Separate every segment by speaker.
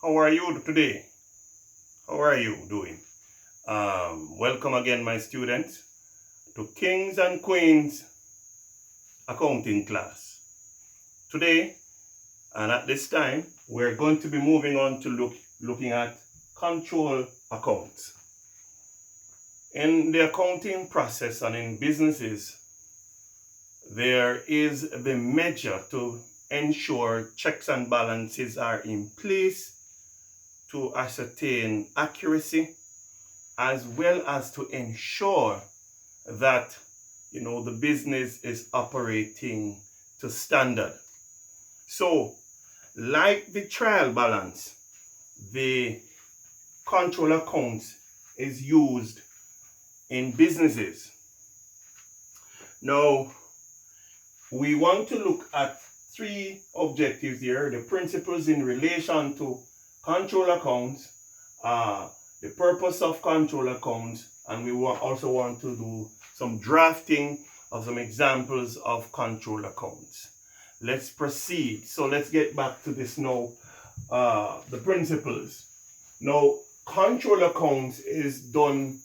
Speaker 1: How are you today? How are you doing? Welcome again, my students, to Kings and Queens accounting class. Today, and at this time, we're going to be moving on to looking at control accounts. In the accounting process and in businesses, there is the measure to ensure checks and balances are in place to ascertain accuracy, as well as to ensure that the business is operating to standard. So, like the trial balance, the control accounts is used in businesses. Now, we want to look at three objectives here: the principles in relation to control accounts, the purpose of control accounts, and we also want to do some drafting of some examples of control accounts. Let's proceed. So let's get back to this now, the principles. Now, control accounts is done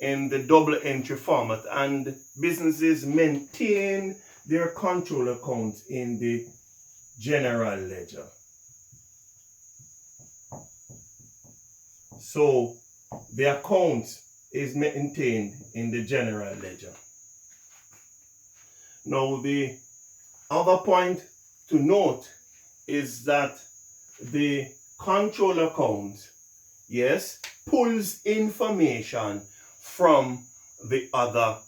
Speaker 1: in the double entry format, and businesses maintain their control accounts in the general ledger. So the account is maintained in the general ledger. Now, the other point to note is that the control account, yes, pulls information from the other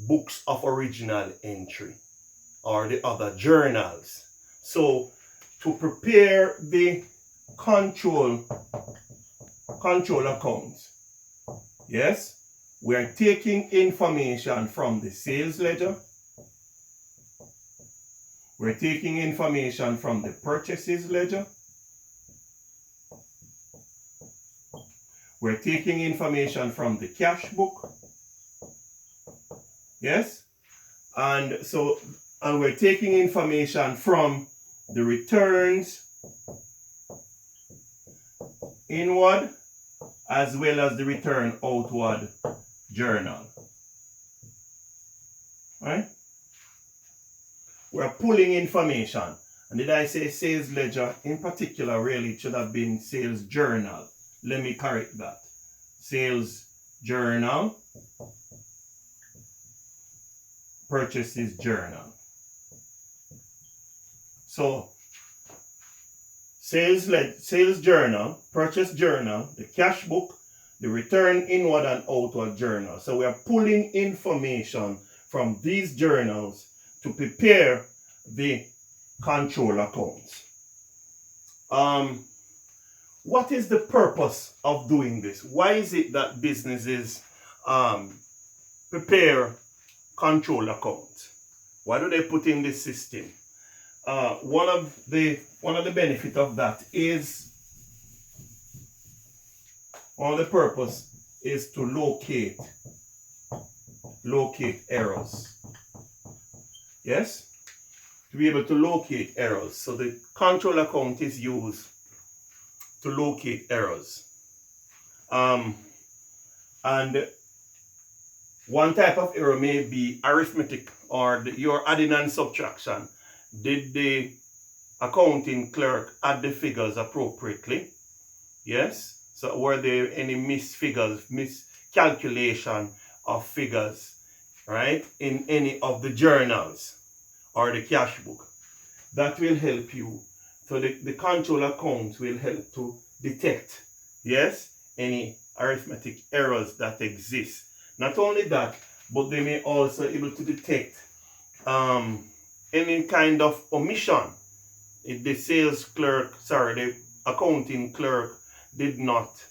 Speaker 1: books of original entry or the other journals. So to prepare the control accounts, yes, we are taking information from the sales ledger, we're taking information from the purchases ledger, we're taking information from the cash book, yes, and we're taking information from the returns inward as well as the return outward journal. Right? We're pulling information. And did I say sales ledger? In particular, really, it should have been sales journal. Let me correct that. Sales journal, purchases journal. So, sales journal, purchase journal, the cash book, the return inward and outward journal. So we are pulling information from these journals to prepare the control accounts. What is the purpose of doing this? Why is it that businesses prepare control accounts? Why do they put in this system? One of the benefits of that is, one of the purpose is to locate errors. Yes? To be able to locate errors. So the control account is used to locate errors. And one type of error may be arithmetic, or your adding and subtraction. Did the accounting clerk add the figures appropriately? Yes. So were there any miscalculation of figures, right, in any of the journals or the cash book? That will help you. So the control account will help to detect, yes, any arithmetic errors that exist. Not only that, but they may also be able to detect any kind of omission. If the the accounting clerk did not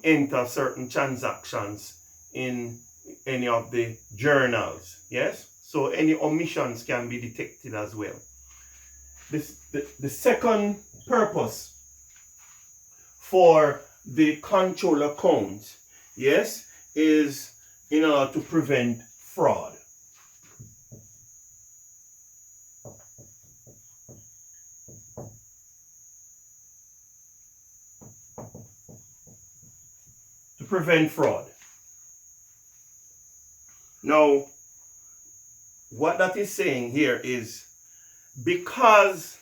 Speaker 1: enter certain transactions in any of the journals, yes? So any omissions can be detected as well. The second purpose for the control account, yes, is in order to prevent fraud. prevent fraud. Now, what that is saying here is because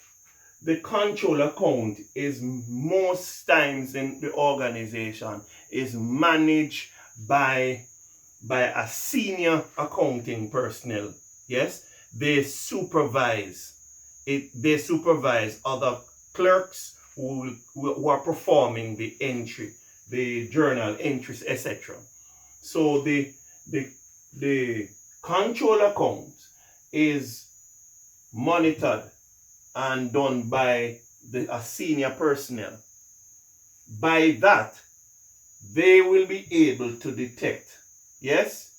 Speaker 1: the control account is most times in the organization is managed by a senior accounting personnel. Yes, they supervise it. They supervise other clerks who are performing the entry, the journal entries, etc. So the control account is monitored and done by a senior personnel. By that, they will be able to detect, yes,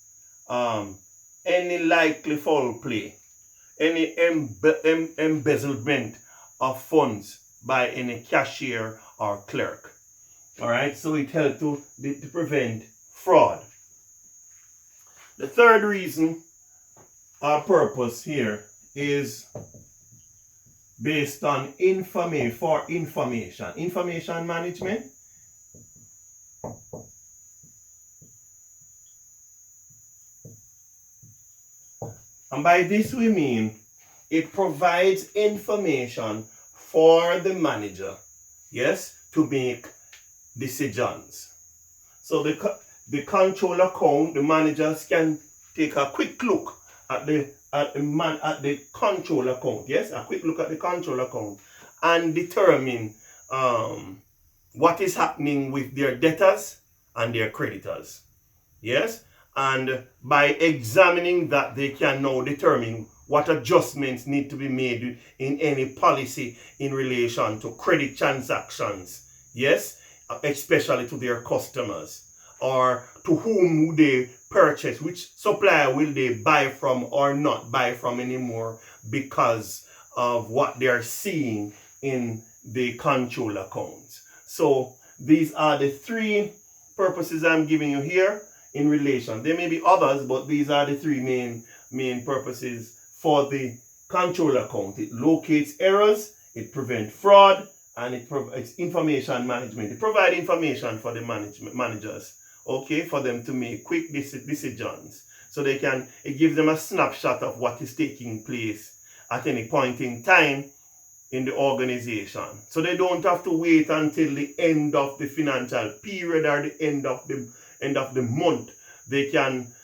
Speaker 1: any likely foul play, any embezzlement of funds by any cashier or clerk. All right, so it helps to prevent fraud. The third reason or purpose here is based on information management. And by this we mean it provides information for the manager, yes, to make decisions. So the control account, the managers can take a quick look at the control account, yes, a quick look at the control account and determine what is happening with their debtors and their creditors, yes, and by examining that they can now determine what adjustments need to be made in any policy in relation to credit transactions, yes, especially to their customers, or to whom they purchase, which supplier will they buy from or not buy from anymore because of what they are seeing in the control accounts. So these are the three purposes I'm giving you here in relation. There may be others, but these are the three main purposes for the control account. It locates errors, it prevents fraud, and it provides information management. It provides information for the managers, okay, for them to make quick decisions. So they can, it gives them a snapshot of what is taking place at any point in time in the organization. So they don't have to wait until the end of the financial period or the end of the month. They can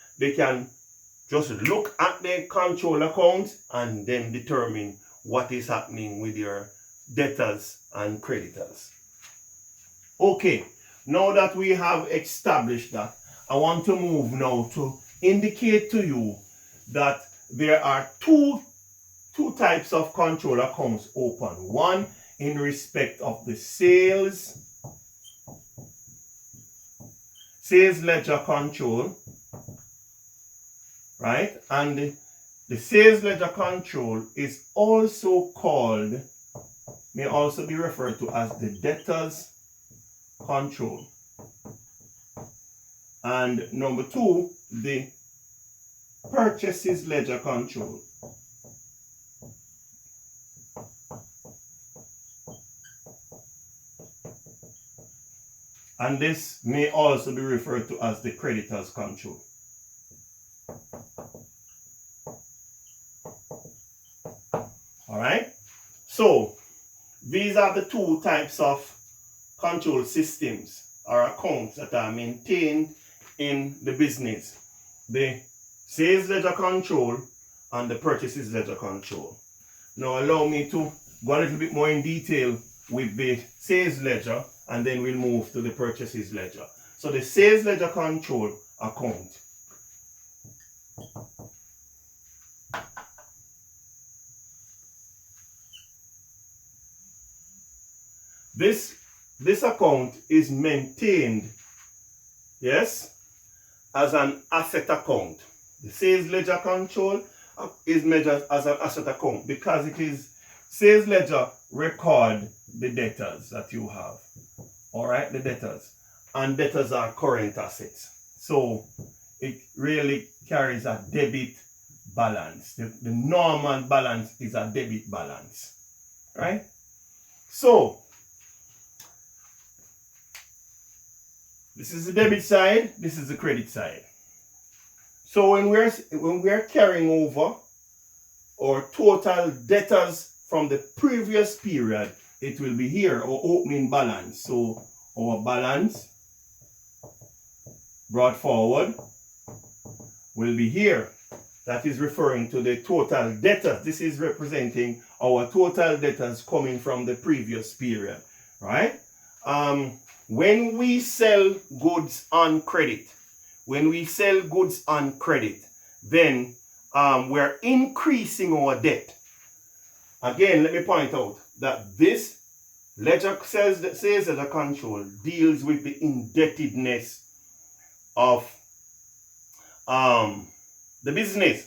Speaker 1: just look at their control accounts and then determine what is happening with your debtors and creditors. Okay, now that we have established that, I want to move now to indicate to you that there are two types of control accounts open. One in respect of the sales ledger control, right? And the sales ledger control is also called, may also be referred to as the debtors control. And number two, the purchases ledger control. And this may also be referred to as the creditors control. All right. So these are the two types of control systems or accounts that are maintained in the business: the sales ledger control and the purchases ledger control. Now allow me to go a little bit more in detail with the sales ledger, and then we'll move to the purchases ledger. So the sales ledger control account. This account is maintained, yes, as an asset account. The sales ledger control is measured as an asset account because it is sales ledger record the debtors that you have. All right, the debtors. And debtors are current assets. So it really carries a debit balance. The normal balance is a debit balance. Right? This is the debit side, this is the credit side. So when we are carrying over our total debtors from the previous period, it will be here, our opening balance. So our balance brought forward will be here. That is referring to the total debtors. This is representing our total debtors coming from the previous period, right? When we sell goods on credit, then we're increasing our debt. Again, let me point out that this ledger says that a control deals with the indebtedness of the business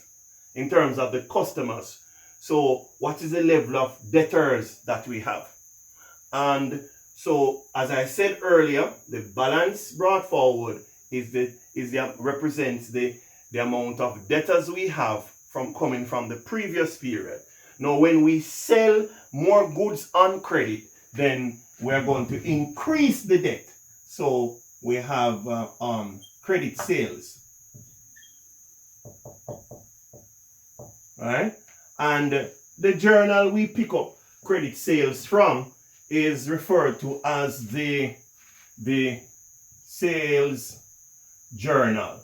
Speaker 1: in terms of the customers. So what is the level of debtors that we have? And so, as I said earlier, the balance brought forward represents the amount of debtors we have coming from the previous period. Now, when we sell more goods on credit, then we're going to increase the debt. So we have credit sales, right? And the journal we pick up credit sales from is referred to as the sales journal,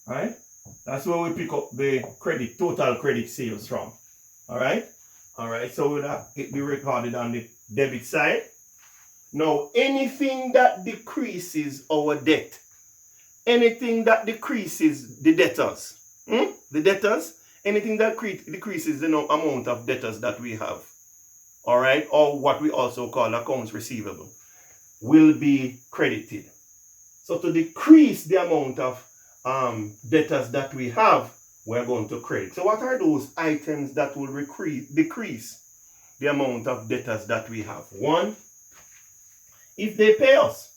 Speaker 1: right? That's where we pick up the total credit sales from. All right. So it be recorded on the debit side. Now, anything that decreases our debt, anything that decreases the debtors, anything that decreases the amount of debtors that we have, all right, or what we also call accounts receivable, will be credited. So to decrease the amount of debtors that we have, we're going to credit. So what are those items that will decrease the amount of debtors that we have? One, if they pay us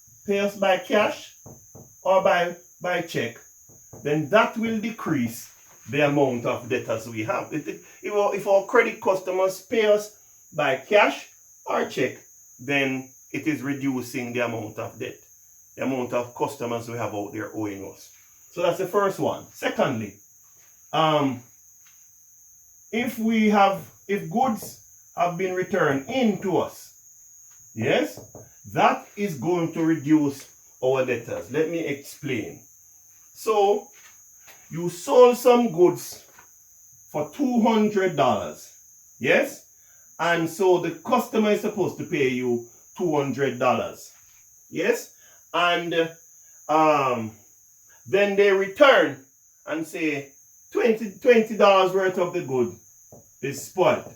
Speaker 1: by cash or by check, then that will decrease the amount of debtors we have. If our credit customers pay us by cash or check, then it is reducing the amount of debt, the amount of customers we have out there owing us. So that's the first one. Secondly, if goods have been returned into us, yes, that is going to reduce our debtors. Let me explain. So you sold some goods for $200, yes, and so the customer is supposed to pay you $200, yes, and then they return and say $20 worth of the good is spoiled.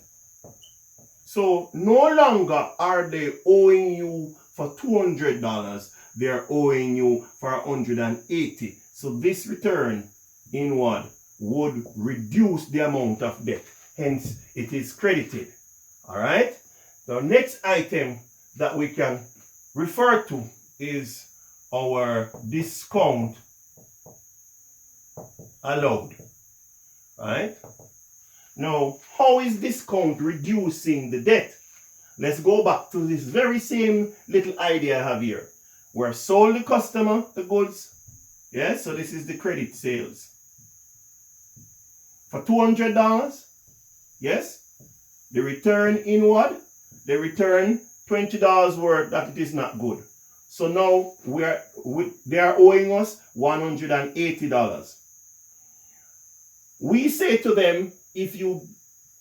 Speaker 1: So no longer are they owing you for $200, they're owing you for $180. So this return inward would reduce the amount of debt. Hence, it is credited. All right. The next item that we can refer to is our discount allowed. Right? Now, how is discount reducing the debt? Let's go back to this very same little idea I have here. We're sold the customer the goods. Yes, so this is the credit sales. For $200, yes, the return inward, they return $20 worth that it is not good. So now they are owing us $180. We say to them, if you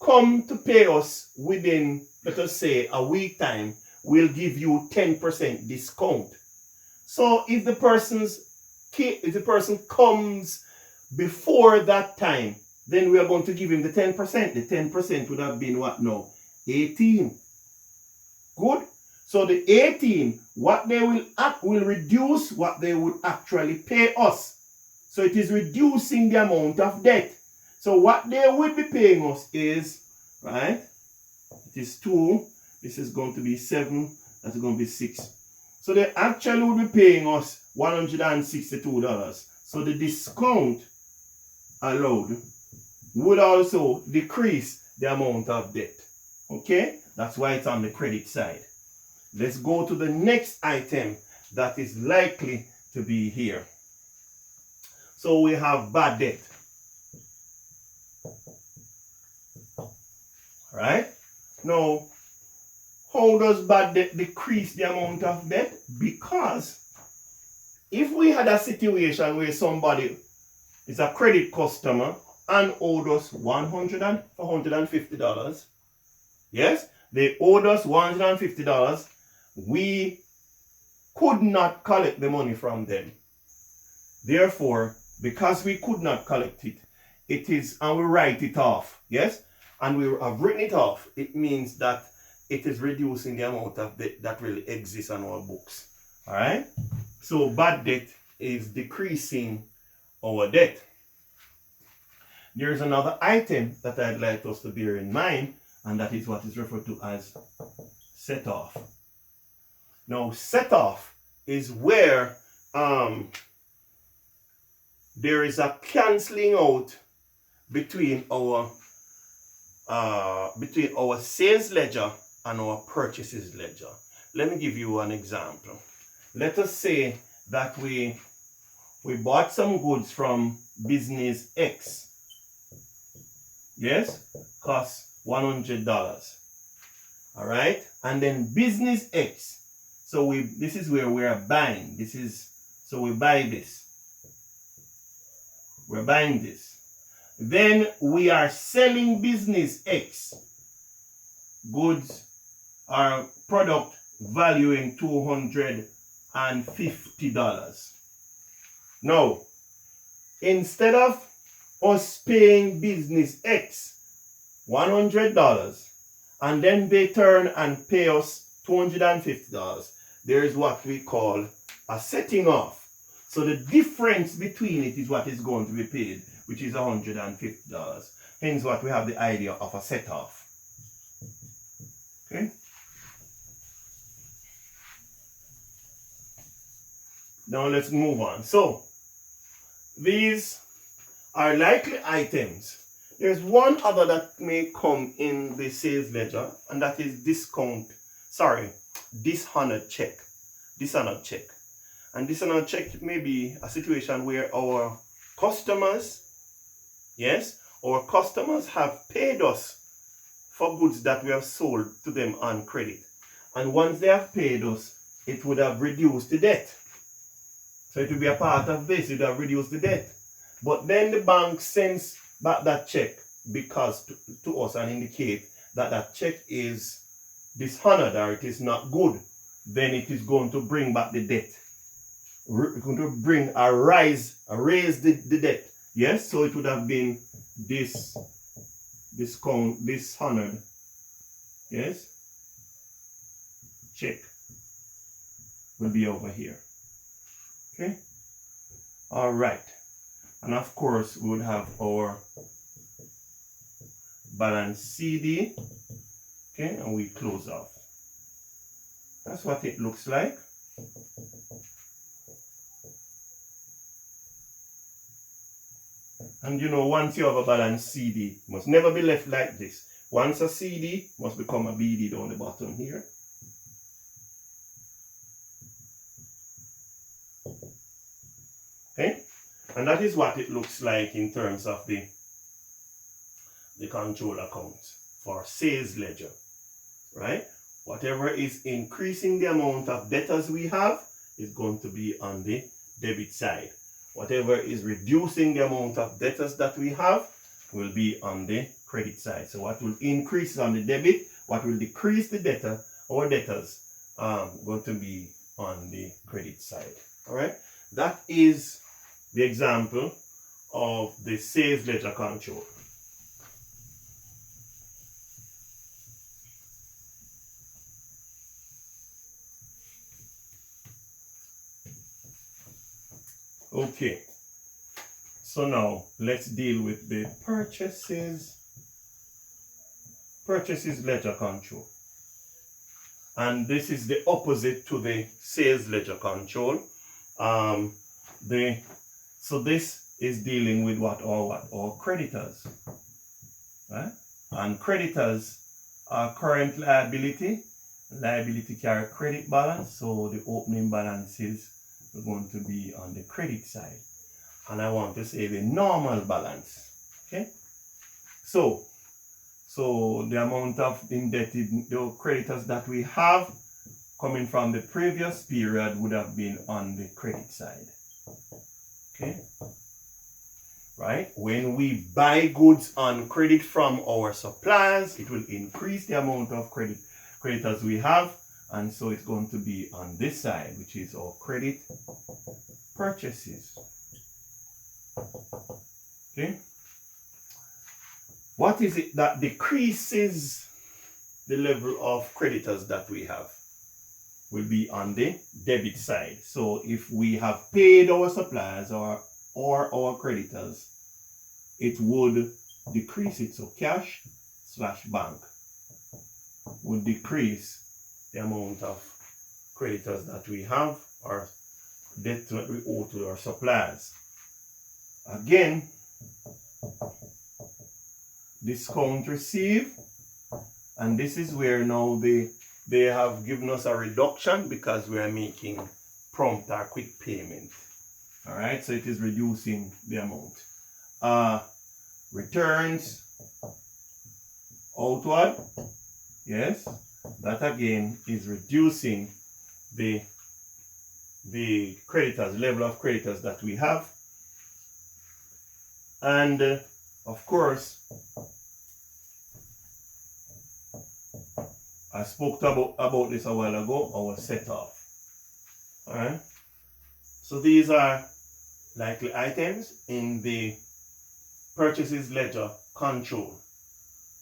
Speaker 1: come to pay us within, let us say, a week time, we'll give you 10% discount. So if the person comes before that time, then we are going to give him the 10%. The 10% would have been what now? 18. Good. So the 18, what they will reduce what they would actually pay us. So it is reducing the amount of debt. So what they would be paying us is, right? It is 2. This is going to be 7. That's going to be 6. So they actually would be paying us $162. So the discount allowed would also decrease the amount of debt. Okay? That's why it's on the credit side. Let's go to the next item that is likely to be here. So we have bad debt. Right? Now, how does bad debt decrease the amount of debt? Because if we had a situation where somebody is a credit customer and owed us $150, yes, they owed us $150, we could not collect the money from them. Therefore, because we could not collect it, it is, and we write it off, yes, and we have written it off, it means that it is reducing the amount of debt that really exists on our books. All right? So bad debt is decreasing our debt. There's another item that I'd like us to bear in mind, and that is what is referred to as set off. Now, set off is where there is a cancelling out between our sales ledger and our purchases ledger. Let me give you an example. Let us say that we bought some goods from business X. Yes, cost $100. All right, and then business X. So this is where we are buying. So we buy this. We're buying this. Then we are selling business X goods or product valuing $250. Now, instead of us paying business X $100 and then they turn and pay us $250, there is what we call a setting off. So the difference between it is what is going to be paid, which is $150. Hence what we have the idea of a set off. Okay? Now let's move on. So these are likely items. There's one other that may come in the sales ledger, and that is dishonored check. Dishonored check. And dishonored check may be a situation where our customers, yes, our customers have paid us for goods that we have sold to them on credit. And once they have paid us, it would have reduced the debt. So it would be a part of this, it would have reduced the debt. But then the bank sends back that check because to us and indicate that that check is dishonored or it is not good. Then it is going to bring back the debt. It's going to bring raise the debt. Yes, so it would have been dishonored. Yes, check will be over here. Okay, all right, and of course we would have our balance CD. Okay, and we close off. That's what it looks like. And you know, once you have a balance CD, it must never be left like this. Once a CD must become a BD down the bottom here. Okay, and that is what it looks like in terms of the control account for sales ledger, right? Whatever is increasing the amount of debtors we have is going to be on the debit side. Whatever is reducing the amount of debtors that we have will be on the credit side. So what will increase on the debit, what will decrease the debtor or debtors going to be on the credit side. All right, that is the example of the sales ledger control. Okay, so now let's deal with the purchases ledger control. And this is the opposite to the sales ledger control. So this is dealing with what? Our creditors, right? And creditors are current liability liability carry credit balance, so the opening balances are going to be on the credit side. And I want to say the normal balance. Okay? So the amount of indebted, the creditors that we have coming from the previous period would have been on the credit side. Okay? Right? When we buy goods on credit from our suppliers, it will increase the amount of creditors we have, and so it's going to be on this side, which is our credit purchases. Okay? What is it that decreases the level of creditors that we have? Will be on the debit side. So if we have paid our suppliers or our creditors, it would decrease it. So cash / bank would decrease the amount of creditors that we have or debt that we owe to our suppliers. Again, discount received, and this is where now they have given us a reduction because we are making prompt or quick payment. All right, so it is reducing the amount. Returns outward, yes, that again is reducing the creditors, level of creditors that we have. And of course, I spoke about this a while ago, our set off. Alright? So these are likely items in the purchases ledger control.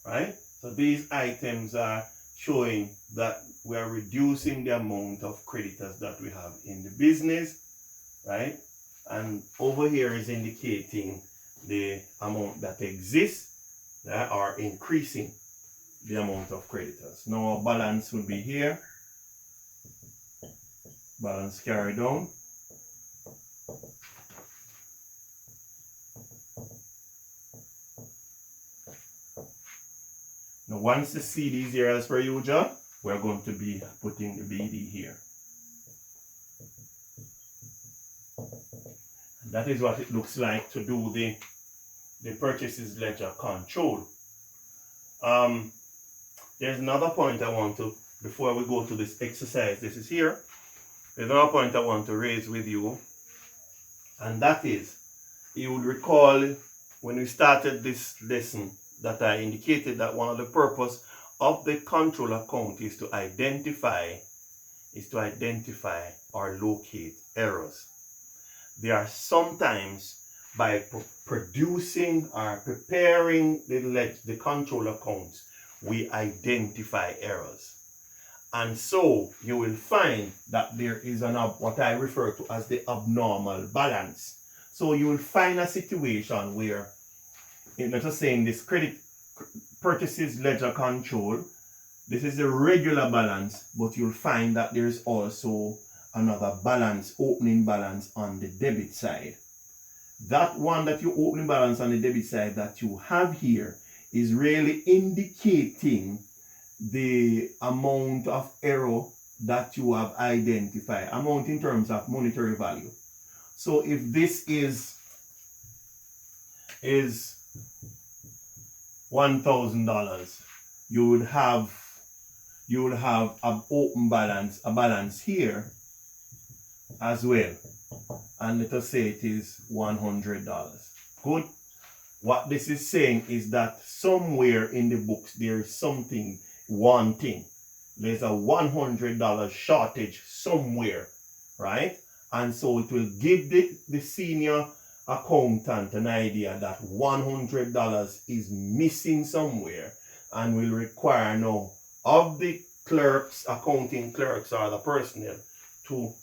Speaker 1: Right? So these items are showing that we are reducing the amount of creditors that we have in the business. Right? And over here is indicating the amount that exists that are increasing the amount of creditors. Now our balance will be here. Balance carry down. Now once the CD is here as per usual, we're going to be putting the BD here. And that is what it looks like to do the purchases ledger control. There's another point I want to, before we go to this exercise, this is here. There's another point I want to raise with you, and that is, you would recall when we started this lesson that I indicated that one of the purpose of the control account is to identify or locate errors. There are sometimes by producing or preparing the control accounts, we identify errors. And so you will find that there is what I refer to as the abnormal balance. So you will find a situation where, let us say in this credit purchases ledger control, this is a regular balance, but you'll find that there's also another balance, opening balance on the debit side. That one that you opening balance on the debit side that you have here is really indicating the amount of error that you have identified, amount in terms of monetary value. So if this is $1,000, you will have an open balance, a balance here as well. And let us say it is $100. Good. What this is saying is that somewhere in the books there is something wanting. There's a $100 shortage somewhere, right? And so it will give the senior accountant an idea that $100 is missing somewhere, and will require now of the clerks, accounting clerks or the personnel to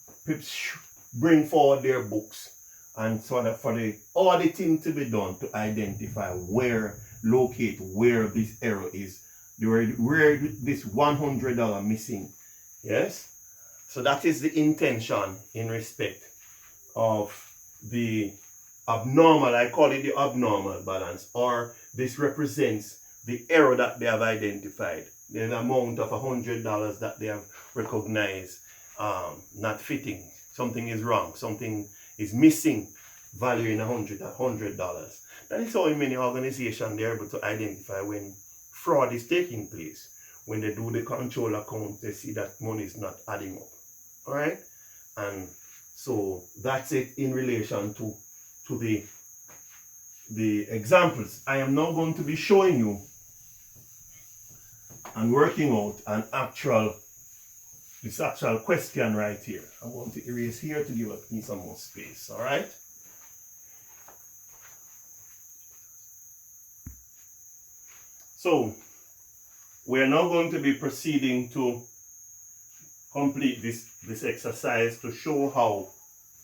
Speaker 1: bring forward their books, and so that for the auditing to be done to identify locate where this error is, where this $100 missing. Yes, so that is the intention in respect of the abnormal, I call it the abnormal balance, or this represents the error that they have identified. There's an amount of $100 that they have recognized not fitting. Something is wrong. Something is missing value in $100. That is how in many organizations they're able to identify when fraud is taking place. When they do the control account, they see that money is not adding up. All right? And so that's it in relation to the examples. I am now going to be showing you and working out this actual question right here. I'm going to erase here to give me some more space. All right? So we are now going to be proceeding to complete this exercise to show how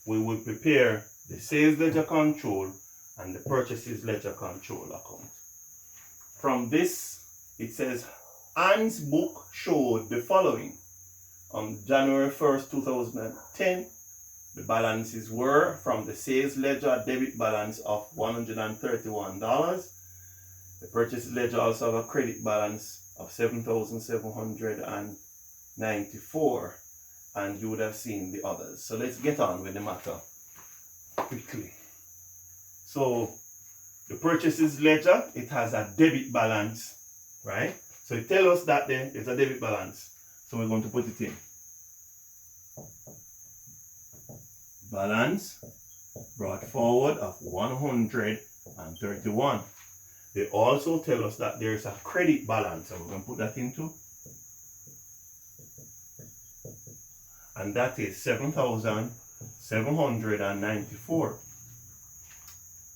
Speaker 1: we will prepare the sales ledger control and the purchases ledger control account. From this, it says, Ann's book showed the following. On January 1st, 2010, the balances were from the sales ledger debit balance of $131. The purchase ledger also have a credit balance of $7,794, and you would have seen the others. So let's get on with the matter quickly. So the purchases ledger, it has a debit balance, right? So it tells us that there is a debit balance. So we're going to put it in. Balance brought forward of 131. They also tell us that there is a credit balance, and we're going to put that into. And that is 7,794.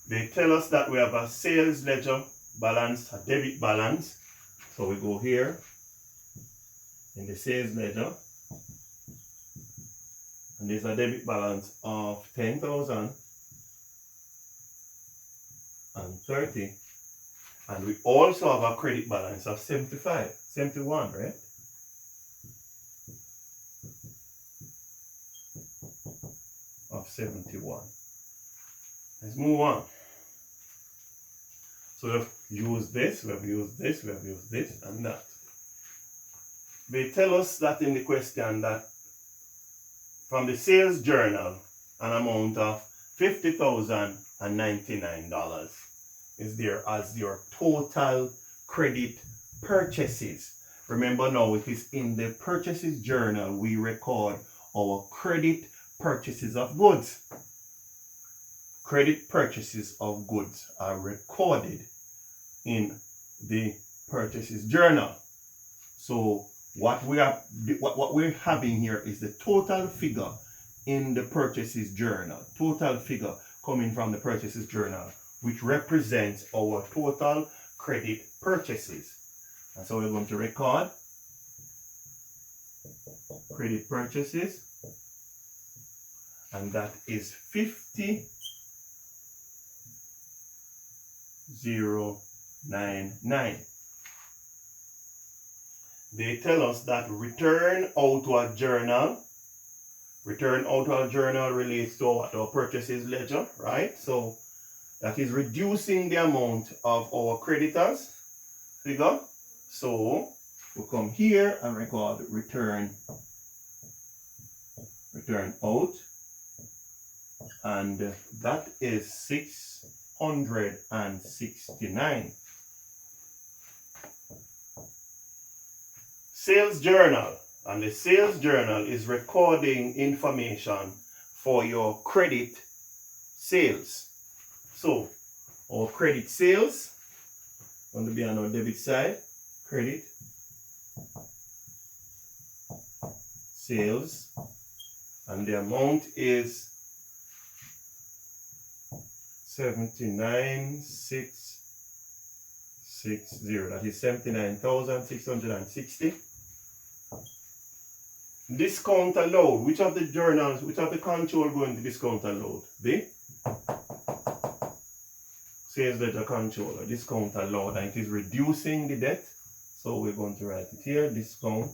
Speaker 1: They tell us that we have a sales ledger balance, a debit balance. So we go here in the sales ledger, and there's a debit balance of 10,030, and we also have a credit balance of 71, right? Of 71. Let's move on. So we have used this, we have used this, we have used this, and that. They tell us that in the question that from the sales journal, an amount of $50,099 is there as your total credit purchases. Remember now, it is in the purchases journal we record our credit purchases of goods. Credit purchases of goods are recorded in the purchases journal. So what we're having here is the total figure in the purchases journal. Total figure coming from the purchases journal, which represents our total credit purchases. And so we're going to record credit purchases, and that is 50,099. They tell us that return out to a journal. Return out to a journal relates to our purchases ledger, right? So that is reducing the amount of our creditors figure. So we come here and record return out, and that is 669. Sales journal, and the sales journal is recording information for your credit sales. So our credit sales going to be on our debit side, credit sales, and the amount is 79,660. That is 79,660. Discount allowed. Which of the journals, which of the control going to discount allowed? The sales ledger controller, discount allowed, and it is reducing the debt. So we're going to write it here, discount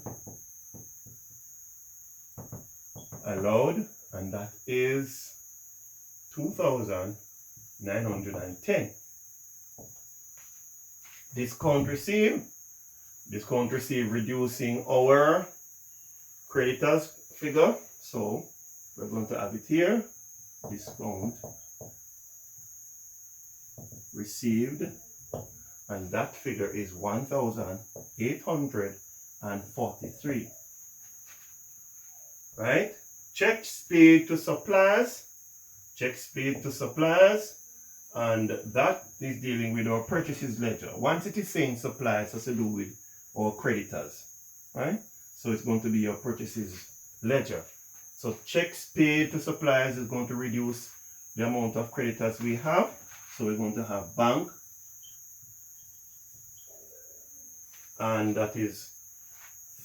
Speaker 1: allowed, and that is 2,910. Discount received, Discount received reducing our creditors figure. So we're going to have it here. Discount received, and that figure is 1,843. Right? Checks paid to suppliers. Checks paid to suppliers, and that is dealing with our purchases ledger. Once it is saying suppliers, it has to do with our creditors, right? So it's going to be your purchases ledger. So checks paid to suppliers is going to reduce the amount of creditors we have. So we're going to have bank, and that is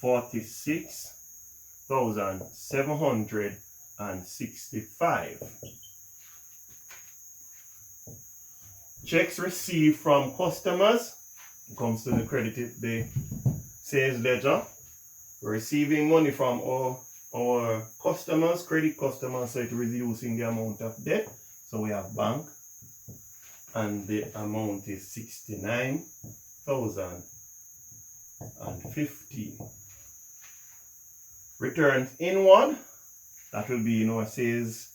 Speaker 1: 46,765. Checks received from customers comes to the sales ledger. We're receiving money from our customers, credit customers, so it's reducing the amount of debt. So we have bank, and the amount is 69,050. Returns inward, that will be in our sales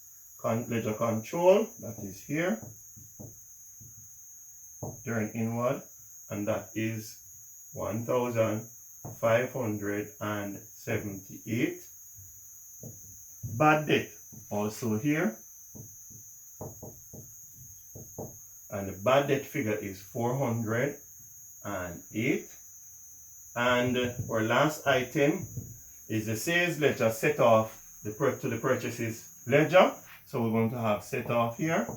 Speaker 1: ledger control, that is here. Turn inward, and that is 1,578. Bad debt also here, and the bad debt figure is 408. And our last item is the sales ledger set off to the purchases ledger. So we're going to have set off here,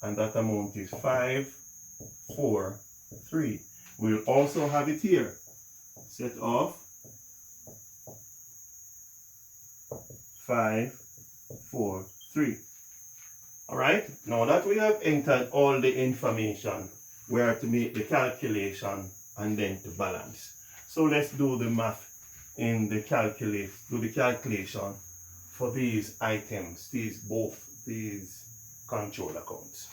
Speaker 1: and that amount is 543. We'll also have it here, set off 543. All right, now that we have entered all the information, we are to make the calculation and then to balance. So let's do the math in the calculation for these items, both these control accounts.